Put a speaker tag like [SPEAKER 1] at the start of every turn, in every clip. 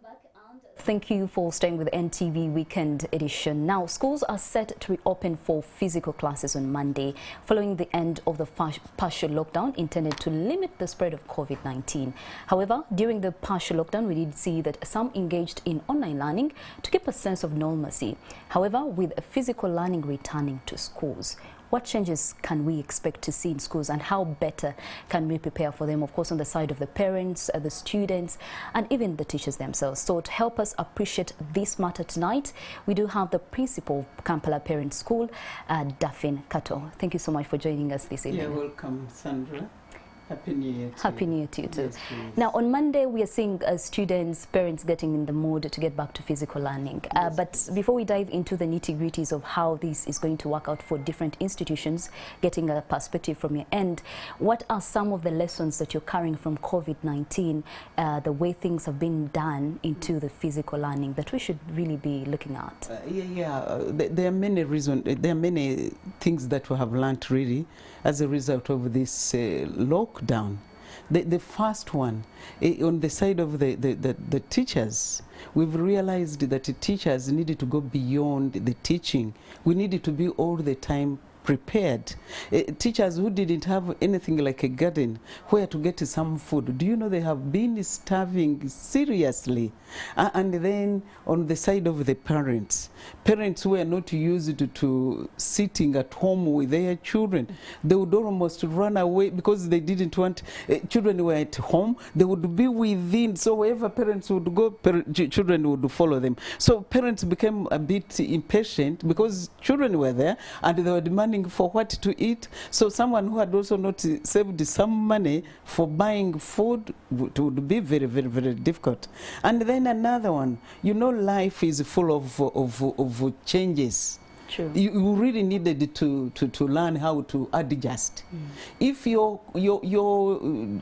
[SPEAKER 1] back and thank you for staying with NTV Weekend Edition. Now, schools are set to reopen for physical classes on Monday following the end of the partial lockdown intended to limit the spread of COVID-19. However, during the partial lockdown, we did see that some engaged in online learning to keep a sense of normalcy. However, with physical learning returning to schools, what changes can we expect to see in schools and how better can we prepare for them, of course, on the side of the parents, the students, and even the teachers themselves? So to help us appreciate this matter tonight, we do have the principal of Kampala Parent School, DAPHNE KATO. Thank you so much for joining us this evening.
[SPEAKER 2] You're welcome, Sandra. Happy New Year to you.
[SPEAKER 1] Happy New Year to you too.
[SPEAKER 2] Yes, please.
[SPEAKER 1] Now, on Monday, we are seeing students, parents getting in the mood to get back to physical learning.
[SPEAKER 2] Yes,
[SPEAKER 1] but
[SPEAKER 2] please.
[SPEAKER 1] before we dive into the nitty-gritties of how this is going to work out for different institutions, getting a perspective from your end, what are some of the lessons that you're carrying from COVID-19, the way things have been done into the physical learning that we should really be looking at?
[SPEAKER 2] There are many reasons, there are many things that we have learned really as a result of this lockdown. The first one, on the side of the teachers, we've realized that the teachers needed to go beyond the teaching. We needed to be all the time prepared. Teachers who didn't have anything like a garden where to get some food, do you know they have been starving seriously? And then on the side of the parents who were not used to sitting at home with their children, they would almost run away because they didn't want, children were at home, they would be within, so wherever parents would go, children would follow them. So parents became a bit impatient because children were there and they were demanding for what to eat. So someone who had also not saved some money for buying food would be very, very, very difficult. And then another one, you know, life is full of changes.
[SPEAKER 1] True.
[SPEAKER 2] You really needed to learn how to adjust. If your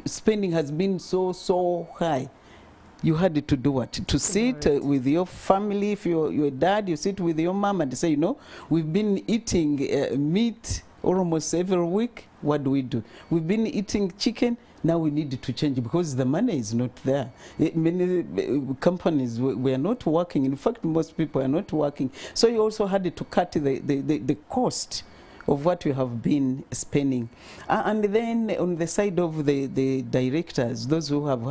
[SPEAKER 2] spending has been so high, you had to do what? To sit with your family. If you're a dad, you sit with your mom and say, you know, we've been eating meat almost every week. What do? We've been eating chicken. Now we need to change because the money is not there. Many companies were not working. In fact, most people are not working. So you also had to cut the cost of what you have been spending. And then on the side of the directors, those who have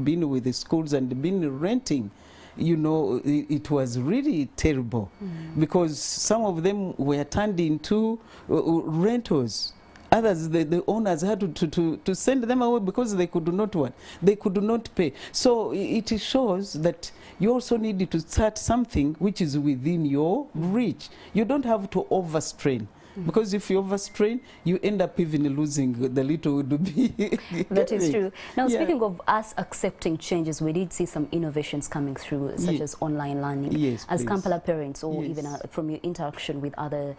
[SPEAKER 2] been with the schools and been renting, you know, it was really terrible because some of them were turned into rentals. Others, the owners had to send them away because they could not what? They could not pay. So it shows that you also need to start something which is within your reach. You don't have to overstrain. Because if you overstrain, you end up even losing the little would be.
[SPEAKER 1] That is true. Now, speaking of us accepting changes, we did see some innovations coming through, such as online learning.
[SPEAKER 2] Yes,
[SPEAKER 1] as
[SPEAKER 2] please.
[SPEAKER 1] Kampala parents, or even from your interaction with other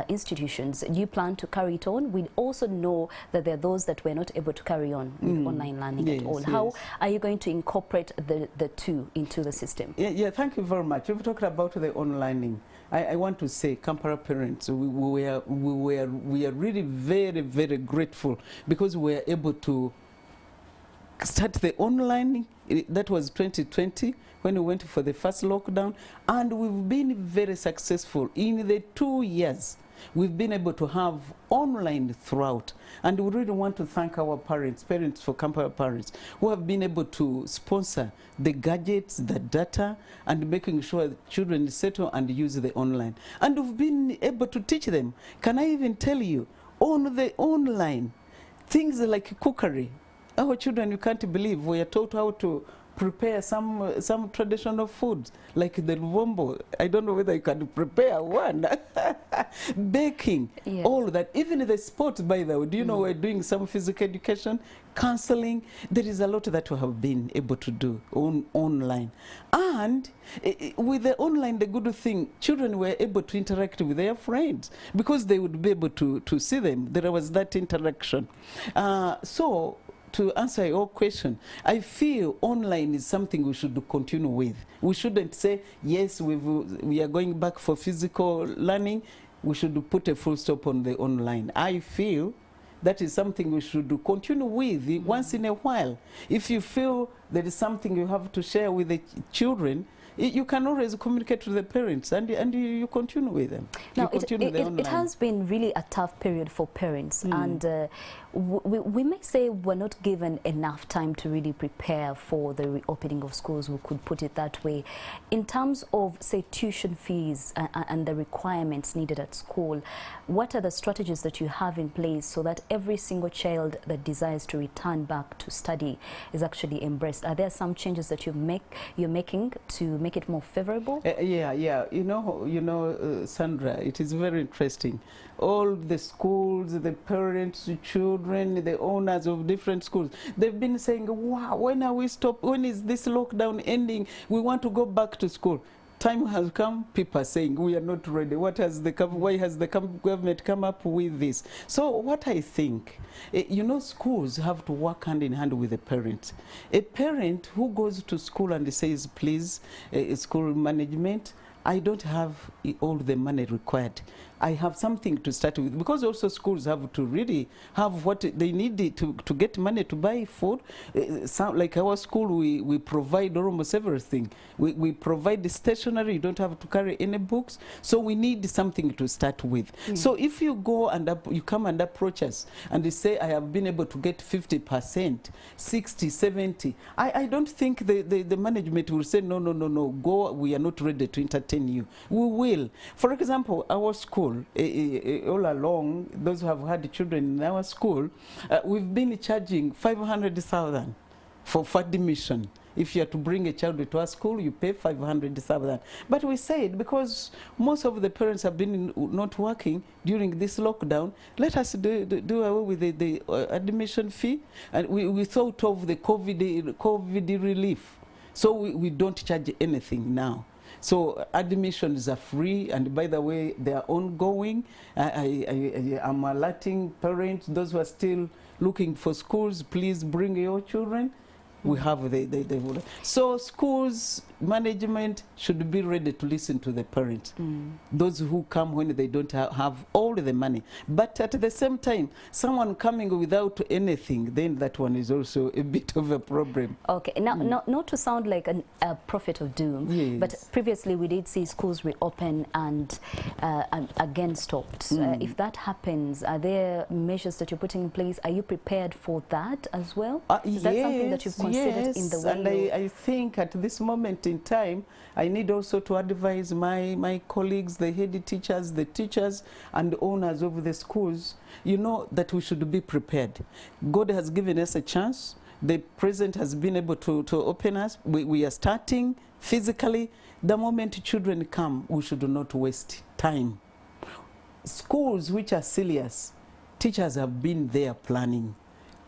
[SPEAKER 1] institutions, do you plan to carry it on? We also know that there are those that were not able to carry on with online learning at all. How are you going to incorporate the two into the system?
[SPEAKER 2] Thank you very much. We've talked about the online. I want to say, Kampala parents, we are really very, very grateful because we were able to start the online. That was 2020 when we went for the first lockdown, and we've been very successful in the 2 years. We've been able to have online throughout, and we really want to thank our parents for Kampala parents, who have been able to sponsor the gadgets, the data, and making sure that children settle and use the online. And we've been able to teach them. Can I even tell you, on the online, things like cookery. Our children, you can't believe, we are taught how to prepare some traditional foods like the luvombo. I don't know whether you can prepare one. Baking, all that. Even the sports, by the way. Do you know we're doing some physical education, counseling? There is a lot that we have been able to do online. And with the online, the good thing, children were able to interact with their friends because they would be able to see them. There was that interaction. So to answer your question, I feel online is something we should continue with. We shouldn't say, yes, we are going back for physical learning. We should put a full stop on the online. I feel that is something we should continue with once in a while. If you feel there is something you have to share with the children, you can always communicate to the parents, and you continue with them.
[SPEAKER 1] Now, it has been really a tough period for parents, and we may say we're not given enough time to really prepare for the reopening of schools, we could put it that way. In terms of, say, tuition fees and the requirements needed at school, what are the strategies that you have in place so that every single child that desires to return back to study is actually embraced? Are there some changes that you're making to make it more favorable?
[SPEAKER 2] Yeah. You know, Sandra, it is very interesting. All the schools, the parents, the children, the owners of different schools, they've been saying, wow, when are we stop? When is this lockdown ending? We want to go back to school. Time has come, people are saying we are not ready. Why has the government come up with this? So what I think, you know, schools have to work hand in hand with the parents. A parent who goes to school and says, please, school management, I don't have all the money required. I have something to start with, because also schools have to really have what they need to get money to buy food. Like our school, we provide almost everything. We provide the stationery, you don't have to carry any books, so we need something to start with. So if you go and you come and approach us and they say, I have been able to get 50%, 60, 70, I don't think the management will say, no, go, we are not ready to entertain you. We will. For example, our school, all along, those who have had children in our school, we've been charging 500,000 for admission. If you are to bring a child to our school, you pay 500,000. But we said, because most of the parents have been not working during this lockdown, let us do away with the admission fee. And we thought of the COVID relief. So we don't charge anything now. So admissions are free, and by the way, they are ongoing. I'm alerting parents, those who are still looking for schools, please bring your children. We have so schools management should be ready to listen to the parents, those who come when they don't have all the money. But at the same time, someone coming without anything, then that one is also a bit of a problem.
[SPEAKER 1] Okay, now not to sound like a prophet of doom, yes, but previously we did see schools reopen and again stopped. If that happens, are there measures that you're putting in place? Are you prepared for that as well? Is that something that you've considered in the way?
[SPEAKER 2] And I think at this moment in time, I need also to advise my colleagues, the head teachers, the teachers and owners of the schools, you know, that we should be prepared. God has given us a chance. The President has been able to open us. We are starting physically. The moment children come, we should not waste time. Schools which are serious, teachers have been there planning.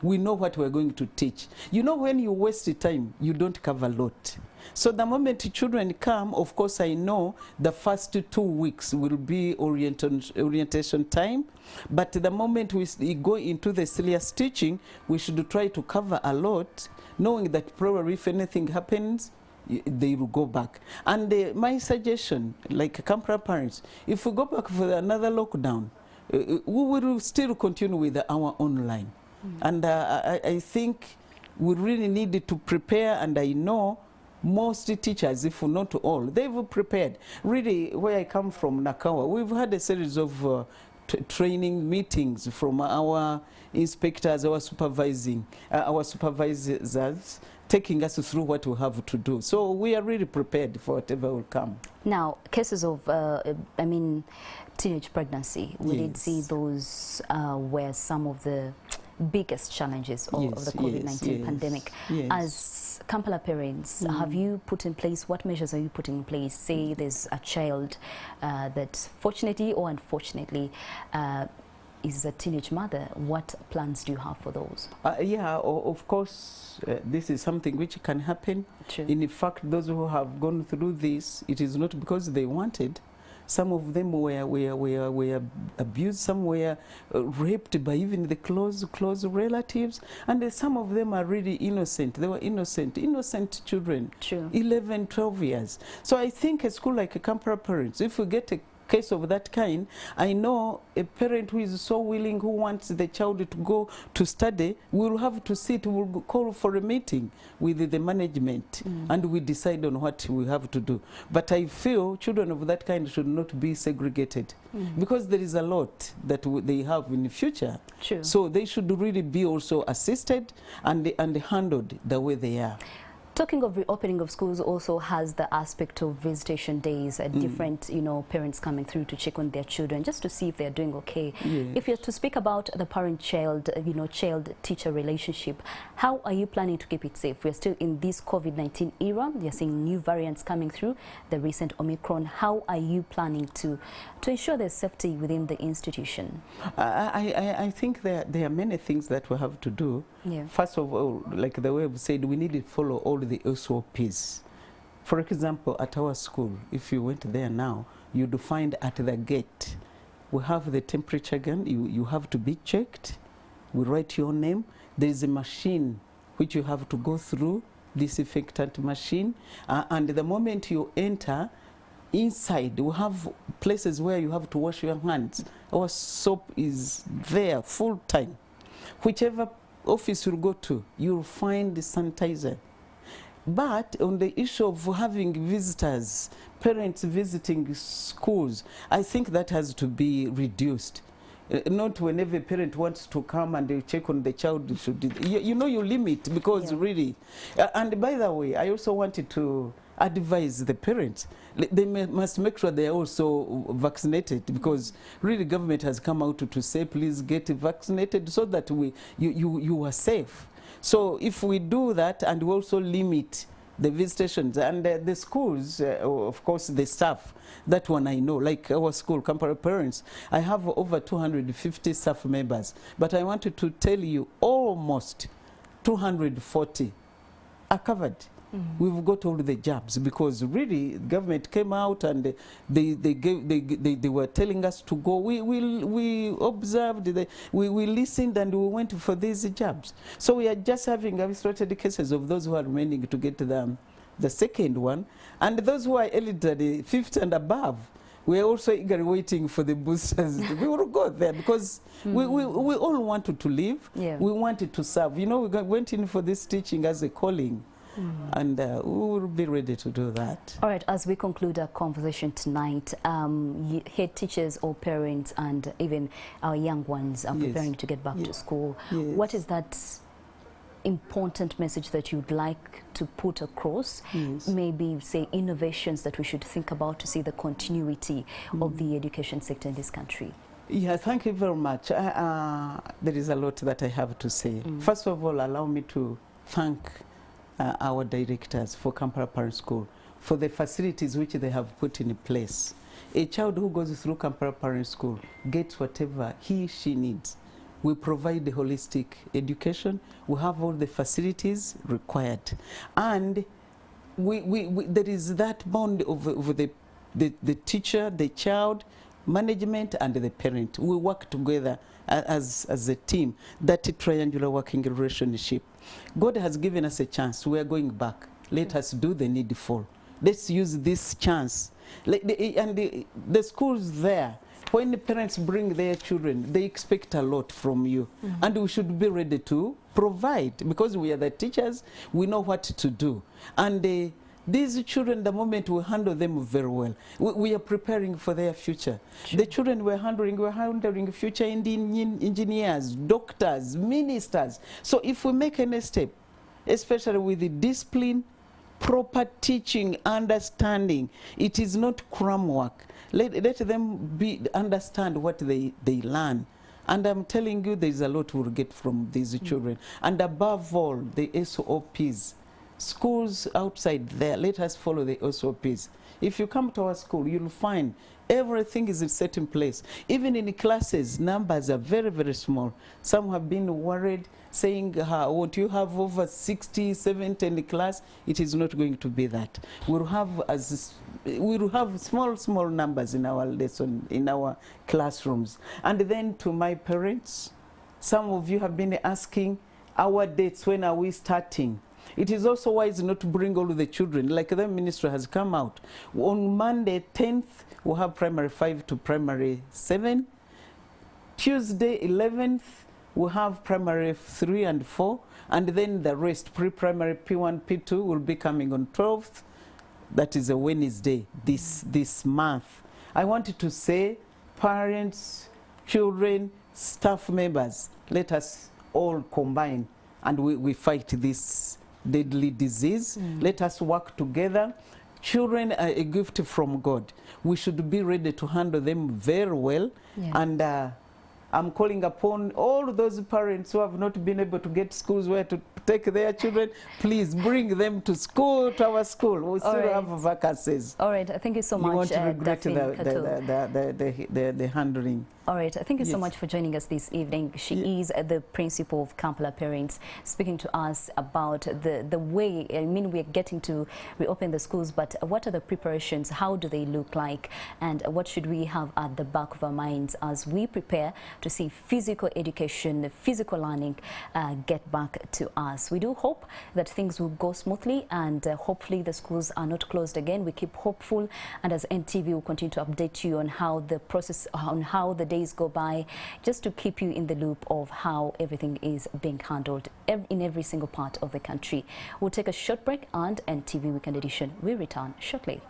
[SPEAKER 2] We know what we're going to teach. You know, when you waste time, you don't cover a lot. So the moment children come, of course, I know the first 2 weeks will be orientation time. But the moment we go into the serious teaching, we should try to cover a lot, knowing that probably if anything happens, they will go back. And my suggestion, like Kampala parents, if we go back for another lockdown, we will still continue with our online. And I think we really needed to prepare, and I know most teachers, if not all, they've prepared. Really, where I come from, Nakawa, we've had a series of training meetings from our inspectors, our supervisors, taking us through what we have to do. So we are really prepared for whatever will come.
[SPEAKER 1] Now, cases of, teenage pregnancy, we did see those where some of the biggest challenges of the COVID-19 pandemic. As Kampala parents, have you put in place, what measures are you putting in place? Say there's a child that fortunately or unfortunately is a teenage mother, what plans do you have for those? Of course, this is something which can happen. True. In fact, those who have gone through this, it is not because they wanted. Some of them were abused, some were raped by even the close relatives, and some of them are really innocent. They were innocent children, True. 11, 12 years. So I think a school like Kampala parents, if we get a
[SPEAKER 2] case of that kind, I know a parent who is so willing, who wants the child to go to study, will have to sit, will call for a meeting with the management, and we decide on what we have to do. But I feel children of that kind should not be segregated, because there is a lot that they have in the future.
[SPEAKER 1] True.
[SPEAKER 2] So they should really be also assisted and handled the way they are.
[SPEAKER 1] Talking of reopening of schools also has the aspect of visitation days, different, parents coming through to check on their children just to see if they're doing okay.
[SPEAKER 2] Yes.
[SPEAKER 1] If you're to speak about the parent-child, child-teacher relationship, how are you planning to keep it safe? We're still in this COVID-19 era. You're seeing new variants coming through, the recent Omicron. How are you planning to ensure there's safety within the institution?
[SPEAKER 2] I think there are many things that we have to do.
[SPEAKER 1] Yeah.
[SPEAKER 2] First of all, like the way I've said, we need to follow all the SOPs. For example, at our school, if you went there now, you'd find at the gate, we have the temperature gun. You have to be checked. We write your name. There is a machine which you have to go through, disinfectant machine. And the moment you enter, inside, we have places where you have to wash your hands. Our soap is there full time. Whichever office you go to, you'll find the sanitizer. But on the issue of having visitors, parents visiting schools, I think that has to be reduced. Not whenever a parent wants to come and they check on the child, you limit, because really. And by the way, I also wanted to advise the parents. They must make sure they are also vaccinated, because really government has come out to say, please get vaccinated so that you are safe. So if we do that, and we also limit the visitations, and the schools, of course the staff, that one I know, like our school, Kampala Parents, I have over 250 staff members, but I wanted to tell you almost 240 are covered. We've got all the jobs, because really government came out and they were telling us to go. We observed, we listened, and we went for these jobs. So we are just having isolated cases of those who are remaining to get the second one, and those who are elderly, 50 and above. We are also eagerly waiting for the boosters. We will go there, because we all wanted to live. Yeah. We wanted to serve. We went in for this teaching as a calling. And we will be ready to do that. All
[SPEAKER 1] right, as we conclude our conversation tonight, head teachers or parents and even our young ones are preparing to get back to school. What is that important message that you'd like to put across? Maybe, say, innovations that we should think about to see the continuity of the education sector in this country?
[SPEAKER 2] Yeah, thank you very much. There is a lot that I have to say. First of all, allow me to thank our directors for Kampala Parent School for the facilities which they have put in place. A child who goes through Kampala Parent School gets whatever she needs. We provide the holistic education. We have all the facilities required. And there is that bond over the teacher, the child, management, and the parent. We work together as a team, that triangular working relationship. God has given us a chance. We are going back. Let us do the needful. Let's use this chance. And the schools there, when the parents bring their children, they expect a lot from you. And we should be ready to provide, because we are the teachers. We know what to do. And these children, the moment we handle them very well, we are preparing for their future. The children we're handling future engineers, doctors, ministers. So if we make any step, especially with the discipline, proper teaching, understanding, it is not cram work. Let them understand what they learn. And I'm telling you, there's a lot we'll get from these children. And above all, the SOPs. Schools outside there, let us follow the SOPs. If you come to our school, you'll find everything is set in place. Even in the classes, numbers are very, very small. Some have been worried, saying, won't you have over 60, 70 in the class? It is not going to be that. We'll have small numbers in our lesson, in our classrooms. And then to my parents, some of you have been asking, our dates, when are we starting? It is also wise not to bring all the children, like the ministry has come out. On Monday 10th, we'll have primary 5 to primary 7. Tuesday 11th, we'll have primary 3 and 4. And then the rest, pre-primary P1, P2, will be coming on 12th. That is a Wednesday this month. I wanted to say, parents, children, staff members, let us all combine and we fight this deadly disease. Let us work together. Children are a gift from God. We should be ready to handle them very well.
[SPEAKER 1] Yeah.
[SPEAKER 2] And I'm calling upon all those parents who have not been able to get schools where to take their children. Please bring them to school, to our school. We still have vacancies.
[SPEAKER 1] All right, thank you so much.
[SPEAKER 2] You won't regret
[SPEAKER 1] DAPHNE,
[SPEAKER 2] the handling.
[SPEAKER 1] All right, thank you so much for joining us this evening. She is the principal of Kampala Parents, speaking to us about the way, I mean, we're getting to reopen the schools, but what are the preparations? How do they look like? And what should we have at the back of our minds as we prepare to see physical education, physical learning get back to us? We do hope that things will go smoothly, and hopefully the schools are not closed again. We keep hopeful, and as NTV will continue to update you on how the process, on how the days go by, just to keep you in the loop of how everything is being handled in every single part of the country. We'll take a short break, and NTV Weekend Edition will return shortly.